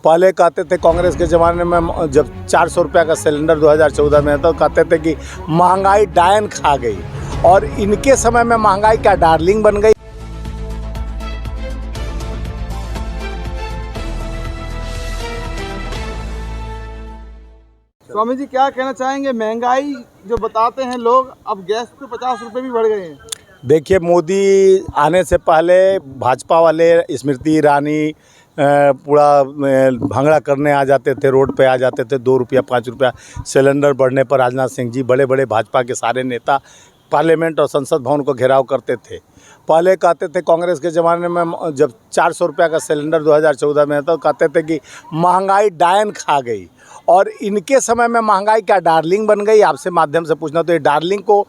पहले कहते थे कांग्रेस के ज़माने में जब 400 रुपये का सिलेंडर 2014 में तो कहते थे कि महंगाई डायन खा गई, और इनके समय में महंगाई क्या डार्लिंग बन गई। स्वामी जी क्या कहना चाहेंगे, महंगाई जो बताते हैं लोग, अब गैस पे 50 रुपये भी बढ़ गए हैं। देखिए, मोदी आने से पहले भाजपा वाले स्मृति ईरानी पूरा भंगड़ा करने आ जाते थे, रोड पे आ जाते थे। 2 रुपया 5 रुपया सिलेंडर बढ़ने पर राजनाथ सिंह जी, बड़े बड़े भाजपा के सारे नेता पार्लियामेंट और संसद भवन को घेराव करते थे। पहले कहते थे कांग्रेस के ज़माने में जब 400 रुपये का सिलेंडर 2014 में तो कहते थे कि महंगाई डायन खा गई, और इनके समय में महंगाई क्या डार्लिंग बन गई। आपसे माध्यम से पूछना, तो ये डार्लिंग को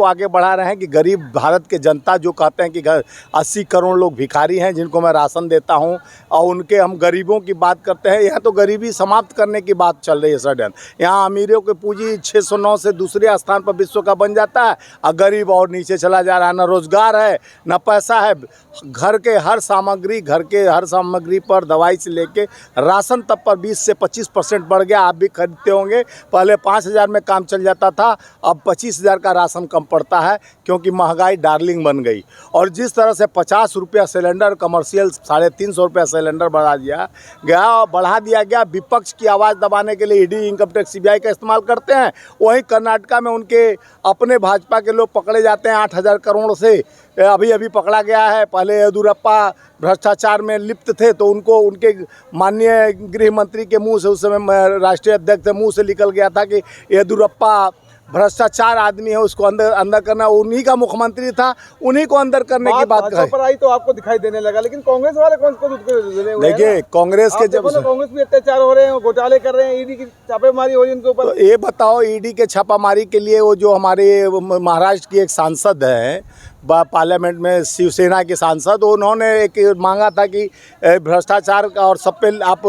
आगे बढ़ा रहे हैं कि गरीब भारत के जनता जो कहते हैं कि 80 करोड़ लोग भिखारी हैं जिनको मैं राशन देता हूं, और उनके हम गरीबों की बात करते हैं। यहाँ तो गरीबी समाप्त करने की बात चल रही है सडन। यहाँ अमीरों की पूंजी 609 से दूसरे स्थान पर विश्व का बन जाता है, और गरीब और नीचे चला जा रहा है। ना रोजगार है, ना पैसा है। घर के हर सामग्री पर, दवाई से लेके राशन तक पर 20 से 25% बढ़ गया। आप भी खरीदते होंगे, पहले 5,000 में काम चल जाता था, अब 25,000 का राशन कम पड़ता है, क्योंकि महंगाई डार्लिंग बन गई। और जिस तरह से 50 रुपया सिलेंडर कमर्शियल 350 रुपया सिलेंडर बढ़ा दिया गया, विपक्ष की आवाज़ दबाने के लिए ईडी, इनकम टैक्स, सीबीआई का इस्तेमाल करते हैं। वहीं कर्नाटका में उनके अपने भाजपा के लोग पकड़े जाते हैं 8,000 करोड़ से। अभी पकड़ा गया है। पहले येदुरप्पा भ्रष्टाचार में लिप्त थे, तो उनको उनके माननीय गृह मंत्री के मुंह से, उस समय राष्ट्रीय अध्यक्ष के मुंह से निकल गया था कि येदुरप्पा भ्रष्टाचार आदमी है, उसको अंदर करना। उन्हीं का मुख्यमंत्री था, उन्हीं को अंदर करने की बात कही। पर आई तो आपको दिखाई देने लगा, लेकिन कांग्रेस वाले कौन को देखिए, कांग्रेस के जब कांग्रेस भी अत्याचार हो रहे हैं, घोटाले कर रहे हैं, ईडी की छापेमारी हो रही है उनके ऊपर। तो ये बताओ, ईडी के छापामारी के लिए वो जो हमारे महाराष्ट्र की एक सांसद है पार्लियामेंट में, शिवसेना के सांसद, उन्होंने एक मांगा था कि भ्रष्टाचार का और सब पे आप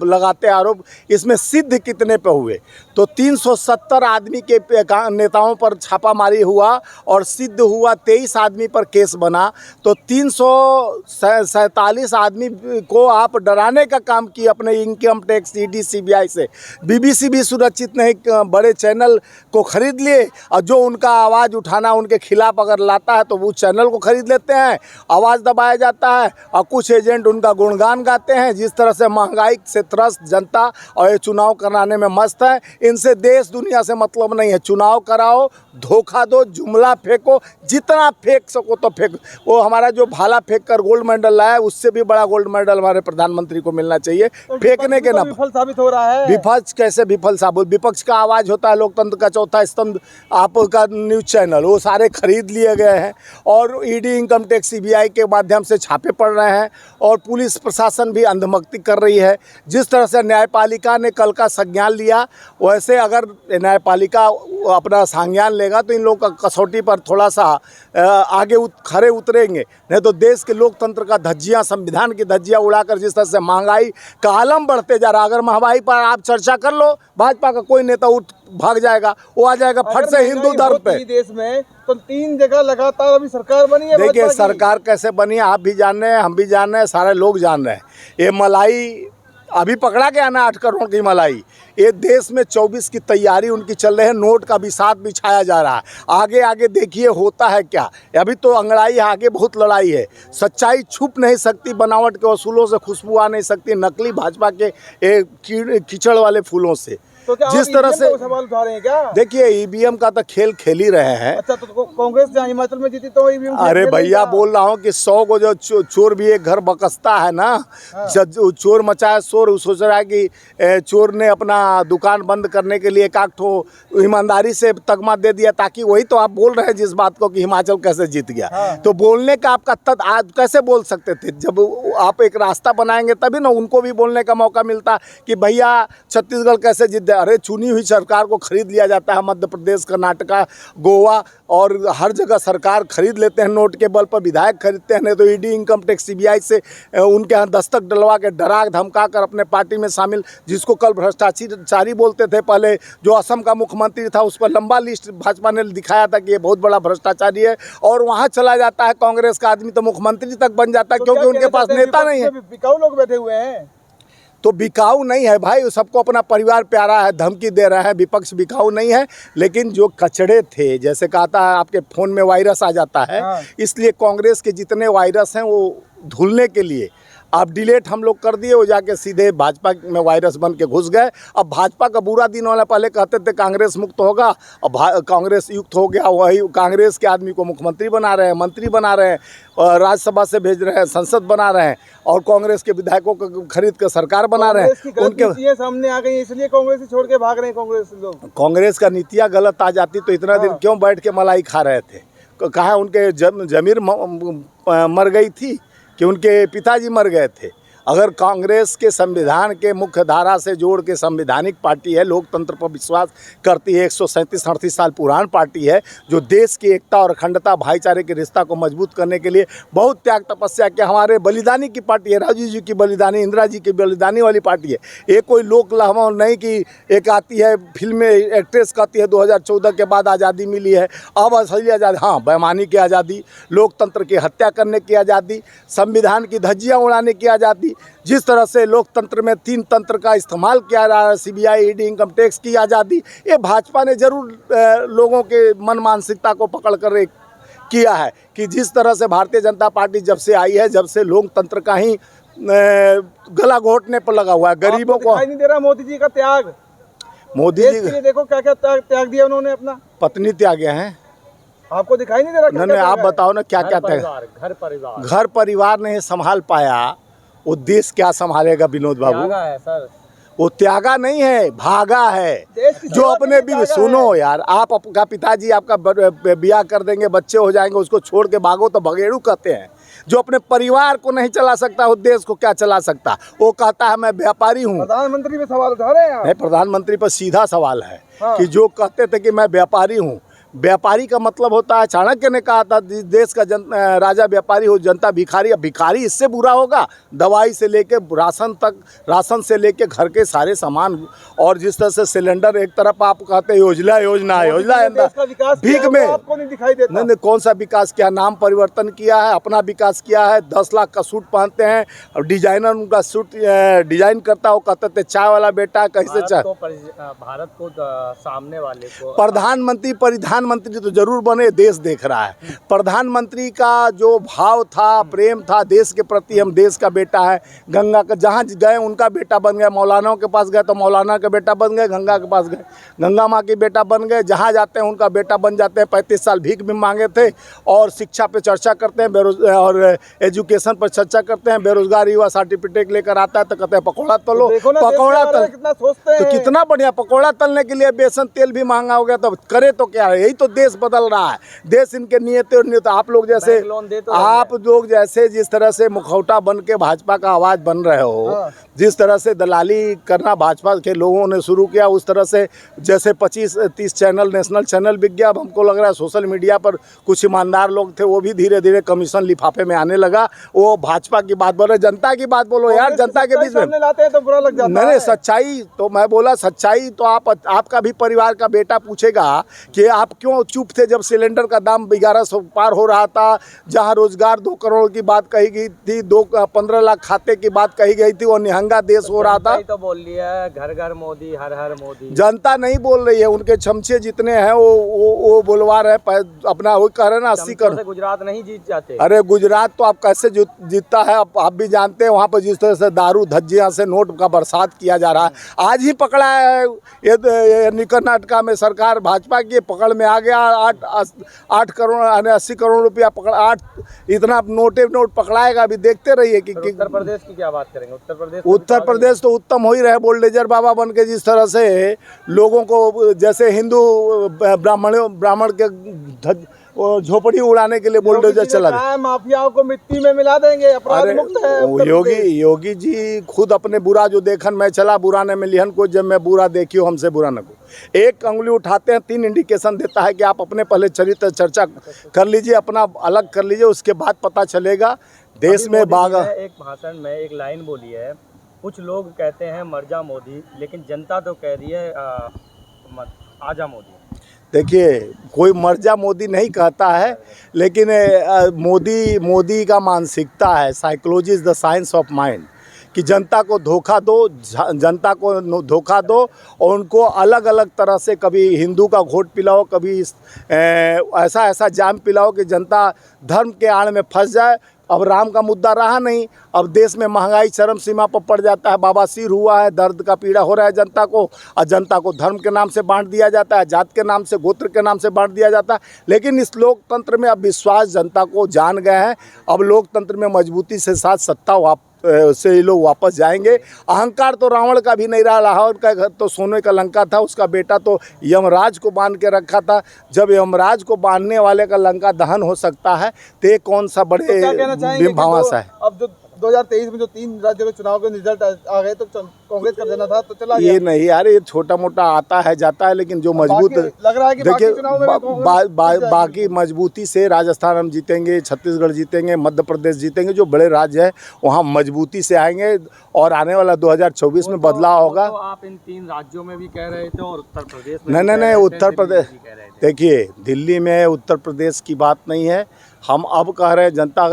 लगाते आरोप, इसमें सिद्ध कितने पे हुए। तो 370 आदमी के नेताओं पर छापामारी हुआ और सिद्ध हुआ 23 आदमी पर केस बना। तो 347 आदमी को आप डराने का काम किए अपने इनकम टैक्स, ईडी, सीबीआई से। बीबीसी भी सुरक्षित नहीं, बड़े चैनल को खरीद लिए, और जो उनका आवाज़ उठाना उनके खिलाफ अगर लाता है तो वो चैनल को खरीद लेते हैं, आवाज़ दबाया जाता है, और कुछ एजेंट उनका गुणगान गाते हैं। जिस तरह से महंगाई से त्रस्त जनता और ये चुनाव कराने में मस्त है। इनसे देश दुनिया से मतलब नहीं है। चुनाव कराओ, धोखा दो, जुमला फेंको, जितना फेंक सको तो फेंक। वो हमारा जो भाला फेंक कर गोल्ड मेडल लाया, उससे भी बड़ा गोल्ड मेडल हमारे प्रधानमंत्री को मिलना चाहिए। तो फेंकने के ना विफल साबित हो रहा है। विपक्ष कैसे विफल साबित? विपक्ष का आवाज़ होता है लोकतंत्र का चौथा स्तंभ, आपका न्यूज़ चैनल, वो सारे खरीद लिए गए हैं, और ईडी, इनकम टैक्स, सीबीआई के माध्यम से छापे पड़ रहे हैं, और पुलिस प्रशासन भी अंधभक्ति कर रही है। जिस तरह से न्यायपालिका ने कल का संज्ञान लिया, वैसे अगर न्यायपालिका अपना संज्ञान लेगा तो इन लोगों का कसौटी पर थोड़ा सा आगे खरे उतरेंगे। नहीं तो देश के लोकतंत्र का धज्जियां, संविधान की धज्जियां उड़ाकर जिस तरह से महंगाई का आलम बढ़ते जा रहा है, अगर महंगाई पर आप चर्चा कर लो, भाजपा का कोई नेता उठ भाग जाएगा, वो आ जाएगा फट से हिंदू धर्म पे। देश में तो 3 जगह लगातार अभी सरकार बनी है। देखिए, सरकार कैसे बनी है, आप भी जान रहे हैं, हम भी जान रहे हैं, सारे लोग जान रहे हैं। ये मलाई अभी पकड़ा गया ना, 8 करोड़ की मलाई। ये देश में 24 की तैयारी उनकी चल रही है। नोट का भी साथ बिछाया जा रहा है। आगे आगे देखिए होता है क्या। अभी तो अंगड़ाई है, आगे बहुत लड़ाई है। सच्चाई छुप नहीं सकती, बनावट के वसूलों से खुशबू आ नहीं सकती, नकली भाजपा के कीचड़ वाले फूलों से। तो क्या जिस तरह से सवाल उठा रहे हैं क्या? देखिए, ईवीएम का तो खेल खेल ही रहे हैं। अच्छा, तो कांग्रेस जहाँ हिमाचल में जीती तो ईवीएम। अरे भैया, बोल रहा हूँ कि 100 को जो चोर भी एक घर बकसता है ना, जब चोर मचाया शोर, सोच रहा है कि चोर ने अपना दुकान बंद करने के लिए एक ठो ईमानदारी से तगमा दे दिया, ताकि वही तो आप बोल रहे हैं जिस बात को कि हिमाचल कैसे जीत गया। तो बोलने का आपका आज कैसे बोल सकते थे? जब आप एक रास्ता बनाएंगे तभी ना उनको भी बोलने का मौका मिलता कि भैया छत्तीसगढ़ कैसे जीत। अरे, चुनी हुई सरकार को खरीद लिया जाता है। मध्य प्रदेश, कर्नाटका, गोवा और हर जगह सरकार खरीद लेते हैं, नोट के बल पर विधायक खरीदते हैं। नहीं तो ईडी, इनकम टैक्स, सीबीआई से उनके यहाँ दस्तक डलवा के डरा धमका कर अपने पार्टी में शामिल, जिसको कल भ्रष्टाचारी बोलते थे, पहले जो असम का मुख्यमंत्री था, उस पर लंबा लिस्ट भाजपा ने दिखाया था कि ये बहुत बड़ा भ्रष्टाचारी है, और वहाँ चला जाता है कांग्रेस का आदमी तो मुख्यमंत्री तक बन जाता है, क्योंकि उनके पास नेता नहीं है। बिकाऊ लोग बैठे हुए हैं। तो बिकाऊ नहीं है भाई, सबको अपना परिवार प्यारा है, धमकी दे रहे हैं, विपक्ष बिकाऊ नहीं है। लेकिन जो कचड़े थे, जैसे कहता है आपके फ़ोन में वायरस आ जाता है, हाँ। इसलिए कांग्रेस के जितने वायरस हैं वो धुलने के लिए अब डिलीट हम लोग कर दिए, वो जाके सीधे भाजपा में वायरस बन के घुस गए। अब भाजपा का बुरा दिन वाला, पहले कहते थे कांग्रेस मुक्त होगा, अब कांग्रेस युक्त हो गया, वही कांग्रेस के आदमी को मुख्यमंत्री बना रहे हैं, मंत्री बना रहे हैं, और राज्यसभा से भेज रहे हैं, संसद बना रहे हैं, और कांग्रेस के विधायकों को खरीद कर सरकार बना रहे हैं। उनके नीतियां सामने आ गई, इसलिए कांग्रेस से छोड़ के भाग रहे हैं कांग्रेस लोग। कांग्रेस का नीतियाँ गलत आ जाती तो इतना दिन क्यों बैठ के मलाई खा रहे थे? कहाँ उनके जमीर मर गई थी कि उनके पिताजी मर गए थे? अगर कांग्रेस के संविधान के मुख्य धारा से जोड़ के संवैधानिक पार्टी है, लोकतंत्र पर विश्वास करती है, 137-38 साल पुरानी पार्टी है, जो देश की एकता और अखंडता, भाईचारे के रिश्ता को मजबूत करने के लिए बहुत त्याग तपस्या के हमारे बलिदानी की पार्टी है, राजीव जी की बलिदानी, इंदिरा जी की बलिदानी वाली पार्टी है। ये कोई लोक लहवा नहीं कि एक आती है फिल्म में एक्ट्रेस कहती है 2014 के बाद आज़ादी मिली है, अब असली आज़ादी, हाँ, बेईमानी की आज़ादी, लोकतंत्र की हत्या करने की आज़ादी, संविधान की धज्जियाँ उड़ाने की आज़ादी। जिस तरह से लोकतंत्र में 3 तंत्र का इस्तेमाल किया जा रहा है, सीबीआई, ईडी, इनकम टैक्स की आज़ादी, ये भाजपा ने जरूर लोगों के मन मानसिकता को पकड़ कर एक किया है कि जिस तरह से भारतीय जनता पार्टी जब से आई है, जब से लोकतंत्र का ही गला घोटने पर लगा हुआ है। गरीबों को दिखाई नहीं दे रहा मोदी जी का त्याग। मोदी देश जी के लिए देखो क्या क्या त्याग दिया उन्होंने अपना। पत्नी त्यागे हैं, आपको दिखाई नहीं दे रहा? नहीं, आप बताओ ना क्या क्या त्याग। घर परिवार नहीं संभाल पाया, वो देश क्या संभालेगा विनोद बाबू? त्यागा है सर, वो त्यागा नहीं है, भागा है। जो अपने भी सुनो यार, आपका पिताजी आपका ब्याह कर देंगे, बच्चे हो जाएंगे, उसको छोड़ के भागो तो भगेड़ू कहते हैं। जो अपने परिवार को नहीं चला सकता, वो देश को क्या चला सकता? वो कहता है मैं व्यापारी हूँ। प्रधानमंत्री पे सवाल उठा रहे हैं आप? नहीं, प्रधानमंत्री पर सीधा सवाल है हाँ। कि जो कहते थे कि मैं व्यापारी हूँ, व्यापारी का मतलब होता है, चाणक्य ने कहा था देश का राजा व्यापारी हो, जनता भिखारी। अब भिखारी इससे बुरा होगा? दवाई से लेके राशन तक, राशन से लेके घर के सारे सामान, और जिस तरह से सिलेंडर, एक तरफ आप कहते हैं योजना भीख में, आपको नहीं दिखाई देता। नहीं, कौन सा विकास किया? नाम परिवर्तन किया है, अपना विकास किया है। 10 लाख का सूट पहनते हैं और डिजाइनर उनका सूट डिजाइन करता है, वो कहते थे चाय वाला बेटा कैसे चाय। भारत को सामने वाले को प्रधानमंत्री तो जरूर बने, देश देख रहा है। प्रधानमंत्री का जो भाव था, प्रेम था देश के प्रति, हम देश का बेटा है। गंगा का जहाँ गए उनका बेटा बन गए, मौलाना के पास गए तो मौलाना का बेटा बन गए, गंगा के पास गए गंगा माँ की बेटा बन गए, जहाँ जाते हैं उनका बेटा बन जाते हैं। 35 साल भीख भी मांगे थे, और शिक्षा पे चर्चा करते हैं, और एजुकेशन पर चर्चा करते हैं। बेरोजगार युवा सर्टिफिकेट लेकर आता है तो कहते हैं पकौड़ा तलो, पकौड़ा तल, कितना सोचते हैं। तो कितना बढ़िया, पकौड़ा तलने के लिए बेसन तेल भी महंगा हो गया, तो करे तो क्या है? यही तो देश बदल रहा है। देश इनके नियत और नियत, आप लोग जैसे जिस तरह से मुखौटा बन के भाजपा का आवाज बन रहे हो, जिस तरह से दलाली करना भाजपा के लोगों ने शुरू किया, उस तरह से जैसे 25-30 चैनल, नेशनल चैनल बिक गया। अब हमको लग रहा है सोशल मीडिया पर कुछ ईमानदार लोग थे, वो भी धीरे धीरे कमीशन लिफाफे में आने लगा। वो भाजपा की बात बोले, जनता की बात बोलो यार, जनता के बीच में लाते हैं तो बुरा लग जाता है। नहीं, सच्चाई तो मैं बोला, सच्चाई तो आपका भी परिवार का बेटा पूछेगा कि आप क्यों चुप थे जब सिलेंडर का दाम 1100 पार हो रहा था, जहां रोजगार 2 करोड़ की बात कही गई थी, 15 लाख खाते की बात कही गई थी, वो निहंगा देश हो रहा था। तो बोल लिया घर घर मोदी, हर हर मोदी। जनता नहीं बोल रही है, उनके चमचे जितने हैं वो बुलवा रहे, अपना वो कह रहे हैं ना 80 करोड़। गुजरात नहीं जीत जाते। अरे गुजरात तो आप कैसे जीतता है, आप भी जानते हैं। वहाँ पर जिस तरह से दारू धज्जियाँ से नोट का बरसात किया जा रहा है। आज ही पकड़ा है ये कर्नाटका में सरकार भाजपा की पकड़ में आ गया। 8 करोड़ 80 करोड़ रुपया पकड़ा, 8 इतना नोट पकड़ाएगा। अभी देखते रहिए कि उत्तर प्रदेश की क्या बात करेंगे? उत्तर प्रदेश तो उत्तम हो ही रहे, बुलडोजर बाबा बन के जिस तरह से लोगों को, जैसे हिंदू ब्राह्मण के झोपड़ी उड़ाने के लिए बुलडोजर चला रहे। माफियाओं को मिट्टी में मिला देंगे, अपराध मुक्त है। योगी जी खुद अपने बुरा जो देखन मैं चला बुराने में लिहन को, जब मैं बुरा देखियो हमसे बुरा न को। एक अंगुली उठाते हैं, 3 इंडिकेशन देता है कि आप अपने पहले चरित्र चर्चा कर लीजिए, अपना अलग कर लीजिए, उसके बाद पता चलेगा देश में बागा। एक भाषण में एक लाइन बोली है, कुछ लोग कहते हैं मर जा मोदी, लेकिन जनता तो कह रही है आजा मोदी। देखिए, कोई मर जा मोदी नहीं कहता है, लेकिन मोदी का मानसिकता है, psychology is the science of mind, कि जनता को धोखा दो, जनता को धोखा दो और उनको अलग अलग तरह से कभी हिंदू का वोट पिलाओ, कभी ऐसा ऐसा जाम पिलाओ कि जनता धर्म के आड़ में फंस जाए। अब राम का मुद्दा रहा नहीं, अब देश में महंगाई चरम सीमा पर पड़ जाता है, बवासीर हुआ है, दर्द का पीड़ा हो रहा है जनता को, और जनता को धर्म के नाम से बांट दिया जाता है, जात के नाम से, गोत्र के नाम से बांट दिया जाता है। लेकिन इस लोकतंत्र में अब विश्वास जनता को जान गए हैं। अब लोकतंत्र में मजबूती से साथ सत्ता से ये लोग वापस जाएंगे। अहंकार तो रावण का भी नहीं रहा, लाहौर का घर तो सोने का लंका था, उसका बेटा तो यमराज को बांध के रखा था। जब यमराज को बांधने वाले का लंका दहन हो सकता है तो ये कौन सा बड़े भावासा है। अब जो 2023 में जो 3 राज्यों में चुनाव के रिजल्ट आ गए तो कांग्रेस कर देना था तो चला गया। ये नहीं यार, ये छोटा मोटा आता है जाता है, लेकिन जो मजबूत लग रहा है कि देखिए बाकी मजबूती से राजस्थान हम जीतेंगे, छत्तीसगढ़ जीतेंगे, मध्य प्रदेश जीतेंगे, जो बड़े राज्य है वहाँ मजबूती से आएंगे और आने वाला 2024 में बदलाव होगा। तो आप इन 3 राज्यों में भी कह रहे थे और उत्तर प्रदेश में नहीं, उत्तर प्रदेश देखिए, दिल्ली में उत्तर प्रदेश की बात नहीं है। हम अब कह रहे हैं जनता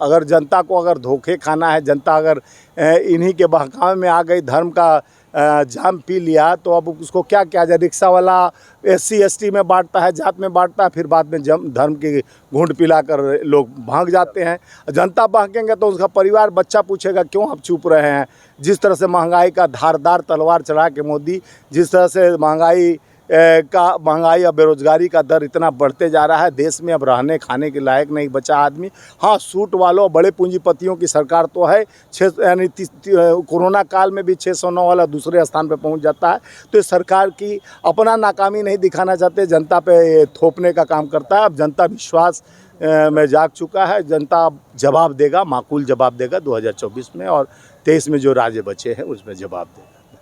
अगर जनता को अगर धोखे खाना है, जनता अगर इन्हीं के बहकावे में आ गई, धर्म का जाम पी लिया, तो अब उसको क्या किया जाए। रिक्शा वाला SC ST में बांटता है, जात में बांटता है, फिर बाद में धर्म की घूंट पिलाकर लोग भाग जाते हैं। जनता भागेंगे तो उसका परिवार बच्चा पूछेगा क्यों आप चुप रहे हैं। जिस तरह से महंगाई का धारदार तलवार चढ़ा के मोदी, जिस तरह से महंगाई और बेरोजगारी का दर इतना बढ़ते जा रहा है, देश में अब रहने खाने के लायक नहीं बचा आदमी। हाँ, सूट वालों बड़े पूंजीपतियों की सरकार तो है, यानी कोरोना काल में भी 609 वाला दूसरे स्थान पर पहुंच जाता है। तो इस सरकार की अपना नाकामी नहीं दिखाना चाहते, जनता पे थोपने का काम करता है। अब जनता विश्वास में जाग चुका है, जनता जवाब देगा, माकूल जवाब देगा 2024 में, और 23 में जो राज्य बचे हैं उसमें जवाब देगा।